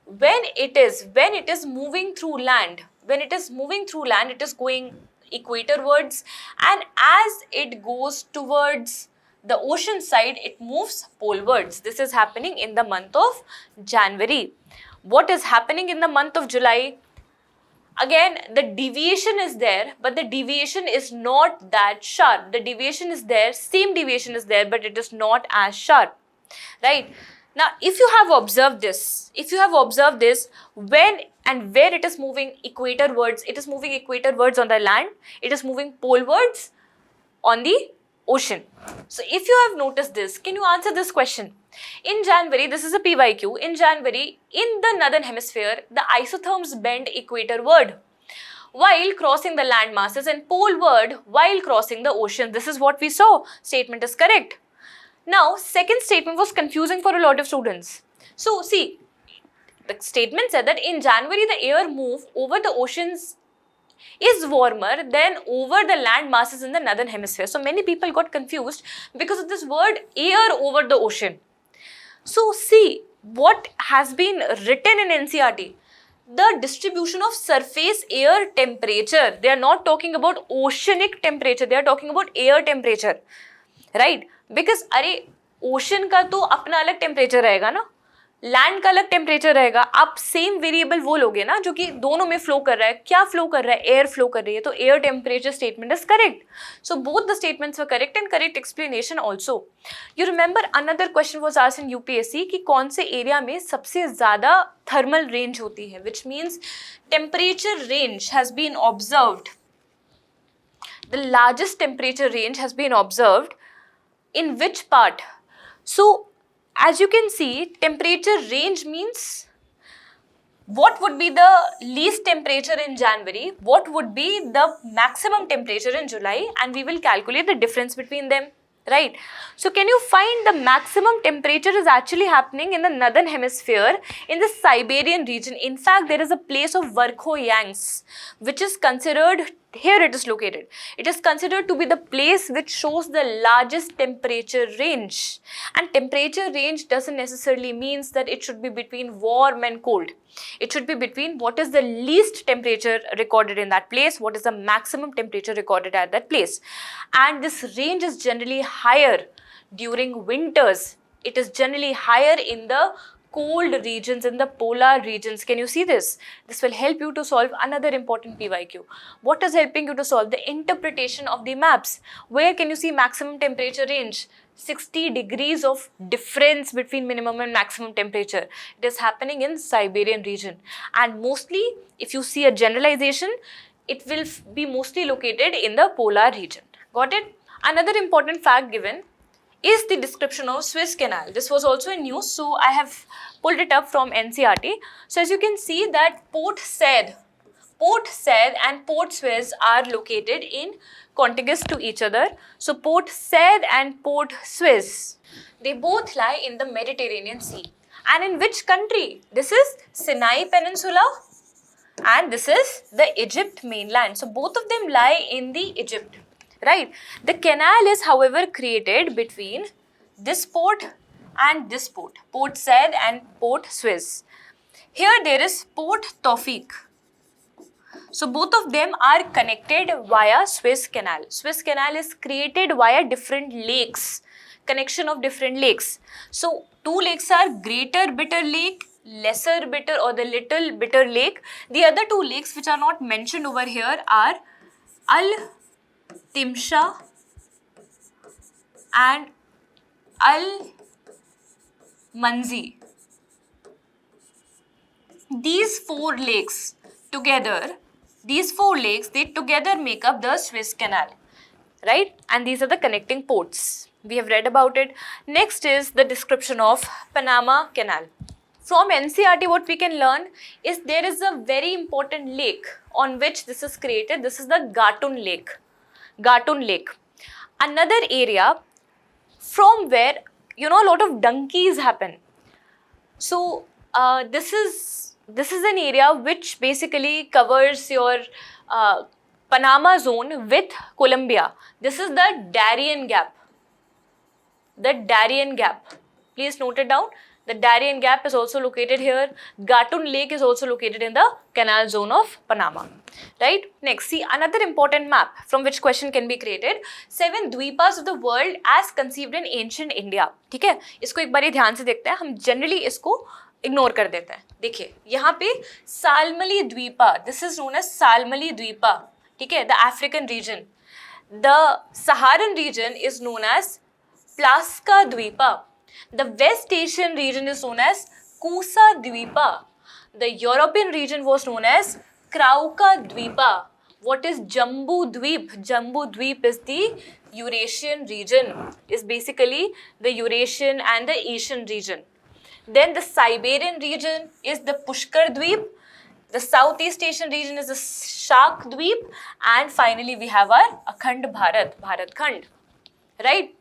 [SPEAKER 1] When it is moving through land, it is going equatorwards, and as it goes towards the ocean side, it moves polewards. This is happening in the month of January. What is happening in the month of July? again the deviation is there, but the deviation is not that sharp. The deviation is there, same deviation is there, but it is not as sharp, right? Now if you have observed this, when and where it is moving equatorwards, it is moving equatorwards on the land, it is moving polewards on the ocean. So if you have noticed this, can you answer this question? In January, this is a PYQ, in January, in the northern hemisphere, the isotherms bend equatorward while crossing the land masses and poleward while crossing the ocean. This is what we saw. Statement is correct. Now, second statement was confusing for a lot of students. So, see, the statement said that in January, the air move over the oceans is warmer than over the land masses in the northern hemisphere. So, many people got confused because of this word air over the ocean. So, see what has been written in NCERT. The distribution of surface air temperature. They are not talking about oceanic temperature. They are talking about air temperature. Right? Because अरे ocean का तो अपना अलग temperature रहेगा ना, land का अलग temperature रहेगा. आप सेम वेरिएबल वो लोगे ना जो कि दोनों में फ्लो कर रहा है. क्या फ्लो कर रहा है? एयर फ्लो कर रही है. तो air temperature statement is correct. So both the statements were correct and correct explanation also. You remember another question was asked in UPSC कि कौन से एरिया में सबसे ज्यादा थर्मल रेंज होती है, which means temperature range has been observed. The largest temperature range has been observed in which part? So as you can see, temperature range means what would be the least temperature in January, what would be the maximum temperature in July, and we will calculate the difference between them, right? So can you find the maximum temperature is actually happening in the northern hemisphere in the Siberian region. In fact, there is a place of Verkhoyansk which is considered, here it is located, it is considered to be the place which shows the largest temperature range. And temperature range doesn't necessarily means that it should be between warm and cold. It should be between what is the least temperature recorded in that place, what is the maximum temperature recorded at that place. And this range is generally higher during winters. It is generally higher in the cold regions, in the polar regions. Can you see this? This will help you to solve another important PYQ. What is helping you to solve? The interpretation of the maps. Where can you see maximum temperature range? 60 degrees of difference between minimum and maximum temperature. It is happening in Siberian region. And mostly, if you see a generalization, it will be mostly located in the polar region. Got it? Another important fact given is the description of Suez Canal. This was also in news, so I have pulled it up from NCERT. So as you can see that Port Said and Port Suez are located in contiguous to each other. So Port Said and Port Suez, they both lie in the Mediterranean Sea. And in which country? This is Sinai Peninsula and this is the Egypt mainland. So both of them lie in the Egypt. Right. The canal is, however, created between this port and this port, Port Said and Port Suez. Here there is Port Tawfiq. So both of them are connected via Suez Canal. Suez Canal is created via different lakes, connection of different lakes. So two lakes are Greater Bitter Lake, Lesser Bitter or the Little Bitter Lake. The other two lakes which are not mentioned over here are Al Timsha and Al Manzi. These four lakes, they together make up the Suez Canal, right? And these are the connecting ports. We have read about it. Next is the description of Panama Canal. From NCERT, what we can learn is there is a very important lake on which this is created. This is the Gatun Lake. Another area from where, you know, a lot of donkeys happen. So this is an area which basically covers your Panama zone with Colombia. This is the Darien Gap. Please note it down. The Darien Gap is also located here. Gatun Lake is also located in the canal zone of Panama. Right? Next, see another important map from which question can be created. 7 द्वीपास of the world as conceived in ancient India. ठीक है? इसको एक बार ध्यान से देखते हैं. हम generally इसको इग्नोर कर देते हैं। देखिए यहाँ पे Shalmali Dvipa, this is known as Shalmali Dvipa, ठीक है, the African region. The Saharan region is known as Plaksha Dvipa. The West Asian region is known as Kusha Dvipa. The European region was known as Krauncha Dvipa. What is Jambu Dweep? Jambu Dweep is the Eurasian region, is basically the Eurasian and the Asian region. Then the Siberian region is the Pushkar Dweep. The Southeast Asian region is the Shak Dweep. And finally we have our Akhand Bharat, Bharat Khand, right?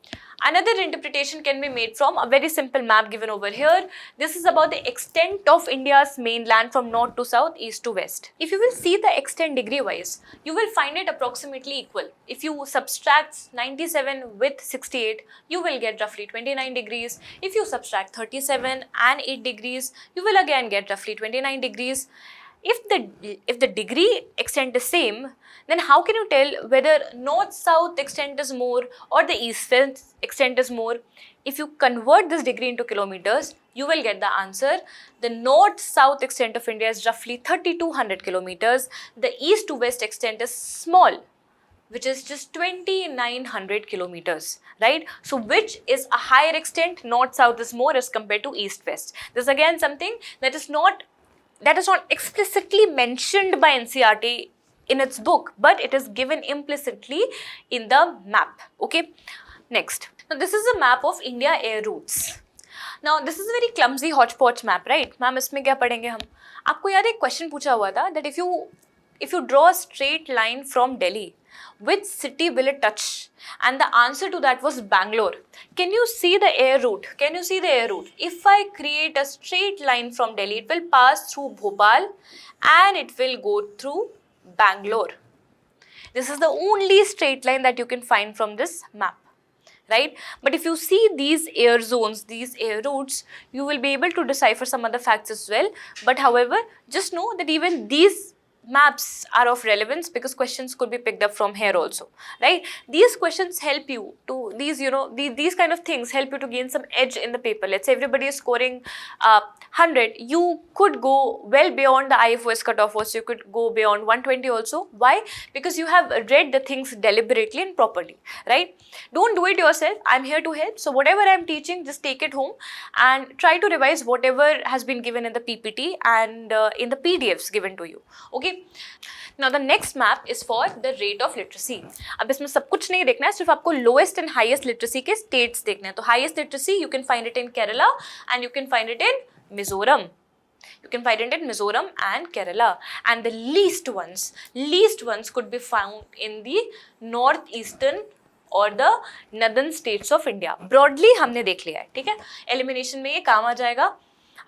[SPEAKER 1] Another interpretation can be made from a very simple map given over here. This is about the extent of India's mainland from north to south, east to west. If you will see the extent degree wise, you will find it approximately equal. If you subtract 97 with 68, you will get roughly 29 degrees. If you subtract 37 and 8 degrees, you will again get roughly 29 degrees. If the degree extent is same, then how can you tell whether north-south extent is more or the east-west extent is more? If you convert this degree into kilometers, you will get the answer. The north-south extent of India is roughly 3200 kilometers. The east to west extent is small, which is just 2900 kilometers, right? So which is a higher extent? North-south is more as compared to east-west. This is again something that is not explicitly mentioned by NCERT in its book, but it is given implicitly in the map. Okay, next. Now this is a map of India air routes. Now this is a very clumsy hodgepodge map, right? Ma'am, इसमें क्या पढ़ेंगे हम? आपको याद है question पूछा हुआ था that if you draw a straight line from Delhi, which city will it touch? And the answer to that was Bangalore. Can you see the air route? Can you see the air route? If I create a straight line from Delhi, it will pass through Bhopal and it will go through Bangalore. This is the only straight line that you can find from this map, right? But if you see these air zones, these air routes, you will be able to decipher some other facts as well. But however, just know that even these maps are of relevance because questions could be picked up from here also, right? These questions help you to, these kind of things help you to gain some edge in the paper. Let's say everybody is scoring 100, you could go well beyond the IFOS cutoff also, you could go beyond 120 also. Why? Because you have read the things deliberately and properly, right? Don't do it yourself. I'm here to help. So whatever I'm teaching, just take it home and try to revise whatever has been given in the PPT and in the PDFs given to you, okay? Now the next map is for the rate of literacy. अब इसमें सब कुछ नहीं देखना है, सिर्फ आपको lowest and highest literacy के states देखने हैं. तो highest literacy you can find it in Kerala and you can find it in Mizoram. You can find it in Mizoram and Kerala. And the least ones could be found in the northeastern और the northern states of India. Broadly हमने देख लिया है, ठीक है? Elimination में ये काम आ जाएगा.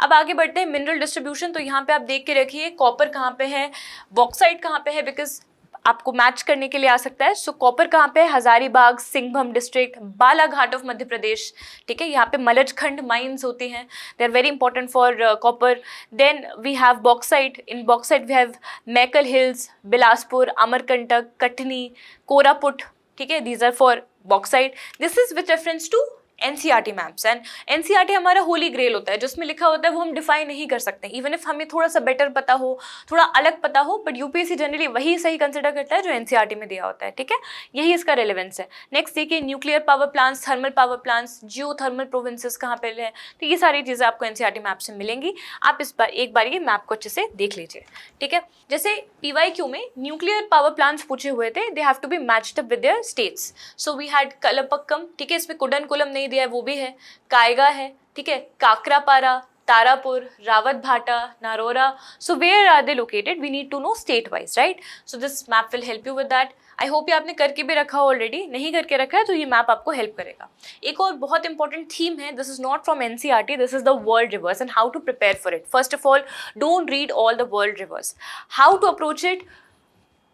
[SPEAKER 1] अब आगे बढ़ते हैं मिनरल डिस्ट्रीब्यूशन. तो यहाँ पे आप देख के रखिए कॉपर कहाँ पे है, बॉक्साइट कहाँ पे है, बिकॉज आपको मैच करने के लिए आ सकता है. सो कॉपर कहाँ पे है? हजारीबाग, सिंहभूम डिस्ट्रिक्ट, बालाघाट ऑफ मध्य प्रदेश, ठीक है? यहाँ पे मलजखंड माइंस होती हैं, they are very important for copper. Then we have bauxite. In bauxite we have Maikal hills, Bilaspur, Amarkantak, Katni, Koraput, ठीक है? These are for bauxite. This is with reference to NCERT maps. And NCERT हमारा होली ग्रेल होता है, जो उसमें लिखा होता है वो हम डिफाइन नहीं कर सकते, इवन इफ हमें थोड़ा सा बेटर पता हो, थोड़ा अलग पता हो, बट यूपीएससी जनरली वही सही कंसिडर करता है जो NCERT में दिया होता है, ठीक है? यही इसका रेलेवेंस है. नेक्स्ट देखिए nuclear power plants, thermal power plants, geothermal provinces कहाँ पे हैं. तो ये सारी चीज़ें आपको NCERT मैप से मिलेंगी. आप एक बार ये मैप को अच्छे से देख लीजिए, ठीक है? जैसे PYQ में न्यूक्लियर पावर प्लांट्स पूछे हुए थे, they have to be matched up with their states. So we had Kalpakkam, ठीक है? इसमें कुडनकुलम नहीं दिया है, वो भी है. कायगा है, ठीक है? काकरापारा, तारापुर, रावत भाटा, नारोरा. So where are they located? We need to know state wise, right? So this map will help you with that. I hope ये आपने करके भी रखा हो ऑलरेडी. नहीं करके रखा है तो ये मैप आपको हेल्प करेगा. एक और बहुत इंपॉर्टेंट थीम है. This is not from NCERT. This is the world rivers and how to prepare for it. First of all, don't read all the world rivers. How to approach it?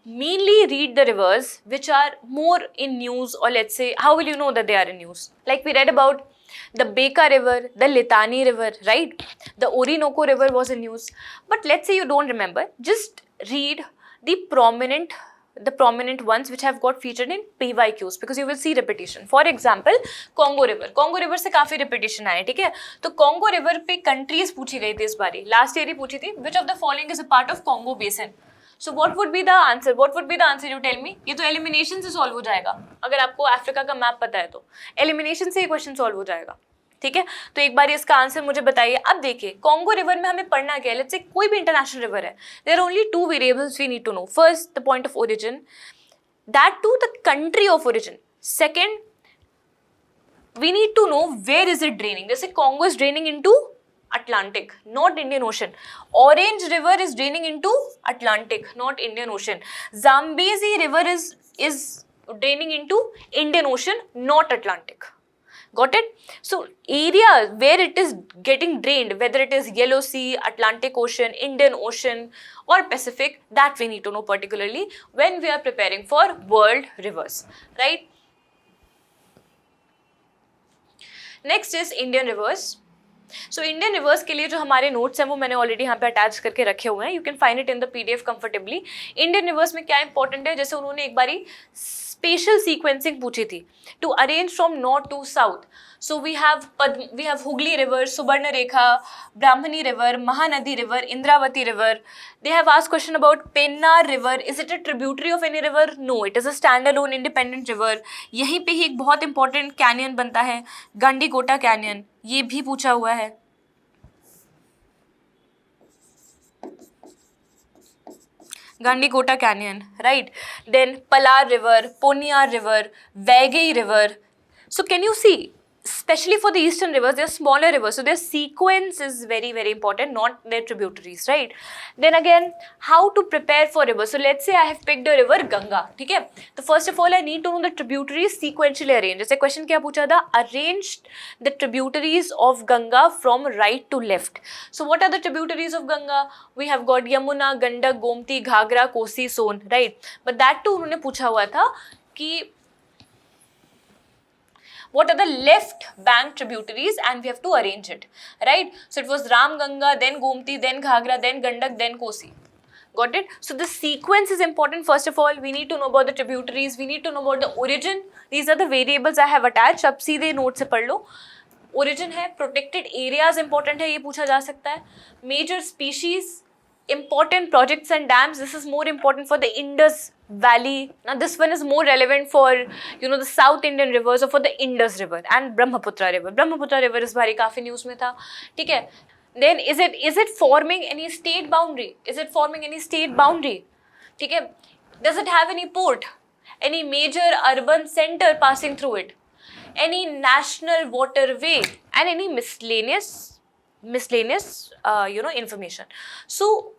[SPEAKER 1] Mainly read the rivers which are more in news, or let's say, how will you know that they are in news? Like we read about the Beka River, the Litani River, right? The Orinoco River was in news. But let's say you don't remember, just read the prominent the prominent ones which have got featured in PYQs because you will see repetition. For example, Congo River. Congo River से काफी repetition आया, ठीक है? तो Congo River पे countries पूछी गई थी इस बारी. Last year ही पूछी थी. Which of the following is a part of Congo Basin? So what would be the answer? What would be the answer? You tell me. ये तो elimination से solve हो जाएगा. अगर आपको अफ्रीका का मैप पता है तो elimination से ये question solve हो जाएगा. ठीक है, तो एक बार इसका आंसर मुझे बताइए. अब देखिए, कॉन्गो रिवर में हमें पढ़ना क्या है. लेट्स से कोई भी इंटरनेशनल रिवर है, there are only two variables we need to know. First, the point of origin, that to the country of origin. Second, we need to know where is it draining. जैसे Congo is draining into Atlantic, not Indian Ocean. Orange River is draining into Atlantic, not Indian Ocean. Zambezi River is draining into Indian Ocean, not Atlantic. Got it? So area where it is getting drained, whether it is Yellow Sea, Atlantic Ocean, Indian Ocean or Pacific, that we need to know particularly when we are preparing for world rivers, right? Next is Indian rivers. So Indian rivers के लिए जो हमारे notes हैं वो मैंने already यहाँ पे attach करके रखे हुए हैं. You can find it in the PDF comfortably. Indian rivers में क्या important है, जैसे उन्होंने एक बारी spatial sequencing पूछी थी to arrange from north to south. So we have Hooghly River, Subarnarekha, Brahmani River, Mahanadi River, Indravati River. They have asked question about Pennar River. Is it a tributary of any river? No, it is a standalone independent river. यहीं पे ही एक बहुत important canyon बनता है, Gandikota Canyon. ये भी पूछा हुआ है. Gandikota Canyon, right? Then Palar River, Poniar River, Vaigai River. So can you see? Especially for the eastern rivers, they are smaller rivers, so their sequence is very, very important, not their tributaries, right? Then again, how to prepare for rivers. So let's say I have picked a river Ganga, ठीक है? So first of all, I need to know the tributaries sequentially arranged. जैसे question क्या पूछा था? Arrange the tributaries of Ganga from right to left. So what are the tributaries of Ganga? We have got Yamuna, Gandak, Gomti, Ghagra, Kosi, Son, right? But that too उन्होंने पूछा हुआ था कि what are the left bank tributaries, and we have to arrange it, right? So it was Ram Ganga, then Gomti, then Ghagra, then Gandak, then Kosi. Got it? So the sequence is important. First of all, we need to know about the tributaries, we need to know about the origin. These are the variables I have attached. अब सीधे note से पढ़ लो. Origin है, protected areas important है, ये पूछा जा सकता है. Major species, important projects and dams. This is more important for the Indus Valley. Now this one is more relevant for, you know, the South Indian rivers or for the Indus River and Brahmaputra River. Brahmaputra River इस बारी काफी news में था, ठीक है. Then is it forming any state boundary? Is it forming any state boundary? ठीक है. Does it have any port? Any major urban center passing through it? Any national waterway and any miscellaneous information. So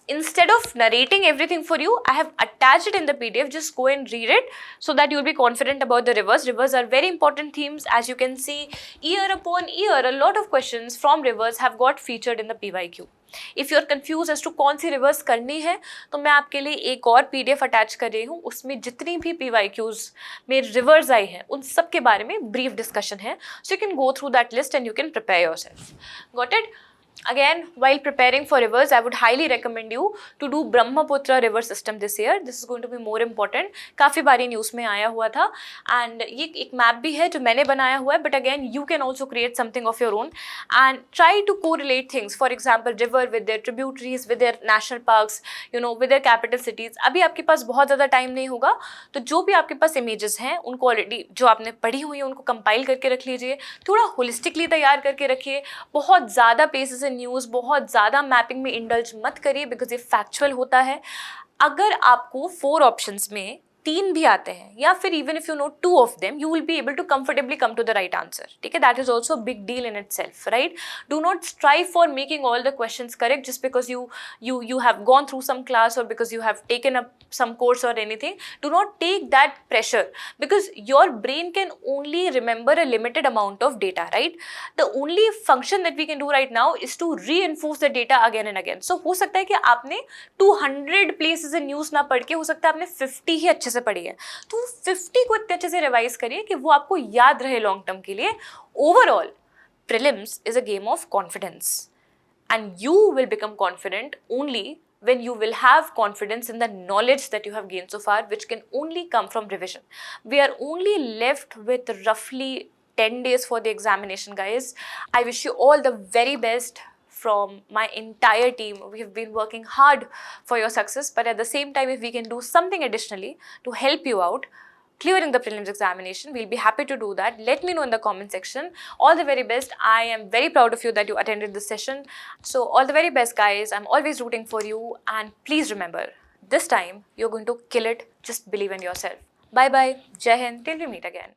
[SPEAKER 1] instead of narrating everything for you, I have attached it in the PDF. Just go and read it so that you will be confident about the rivers. Rivers are very important themes. As you can see, year upon year, a lot of questions from rivers have got featured in the PYQ. If you are confused as to कौन सी reverse करनी है, तो मैं आपके लिए एक और PDF attach कर रही हूँ. उसमें जितनी भी PYQs में रिवर्स आई हैं, उन सब के बारे में ब्रीफ डिस्कशन है. So you can go through that list and you can prepare yourself. Got it? Again, while preparing for rivers, I would highly recommend you to do Brahmaputra river system this year. This is going to be more important. काफ़ी बारी news में आया हुआ था, and ये एक map भी है जो मैंने बनाया हुआ है. But again, you can also create something of your own and try to correlate things. For example, river with their tributaries, with their national parks, you know, with their capital cities. अभी आपके पास बहुत ज़्यादा time नहीं होगा, तो जो भी आपके पास images हैं, उनको ऑलरेडी जो आपने पढ़ी हुई है उनको कंपाइल करके रख लीजिए. थोड़ा होलिस्टिकली तैयार करके रखिए. बहुत ज़्यादा पेसेस न्यूज़, बहुत ज़्यादा मैपिंग में इंडल्ज मत करिए, बिकॉज ये फैक्चुअल होता है. अगर आपको 4 ऑप्शंस में 3 भी आते हैं, या फिर even if you know 2 of them, you will be able to comfortably come to the right answer. ठीक है, that is also big deal in itself, right? Do not strive for making all the questions correct just because you have gone through some class or because you have taken up some course or anything. Do not take that pressure, because your brain can only remember a limited amount of data, right? The only function that we can do right now is to reinforce the data again and again. So हो सकता है कि आपने 200 places in news ना पढ़ के, हो सकता है आपने 50 ही अच्छे से पढ़ी है, तो 50 को इतने अच्छे से रिवाइज करिए कि वो आपको याद रहे लॉन्ग टर्म के लिए. Overall prelims is a game of confidence, and you will become confident only when you will have confidence in the knowledge that you have gained so far, which can only come from revision. We are only left with roughly 10 days for the examination, guys. I wish you all the very best from my entire team. We have been working hard for your success, but at the same time, if we can do something additionally to help you out clearing the prelims examination, we'll be happy to do that. Let me know in the comment section. All the very best. I am very proud of you that you attended this session. So all the very best, guys. I'm always rooting for you, and please remember, this time you're going to kill it. Just believe in yourself. Bye bye. Jai Hind. Till we meet again.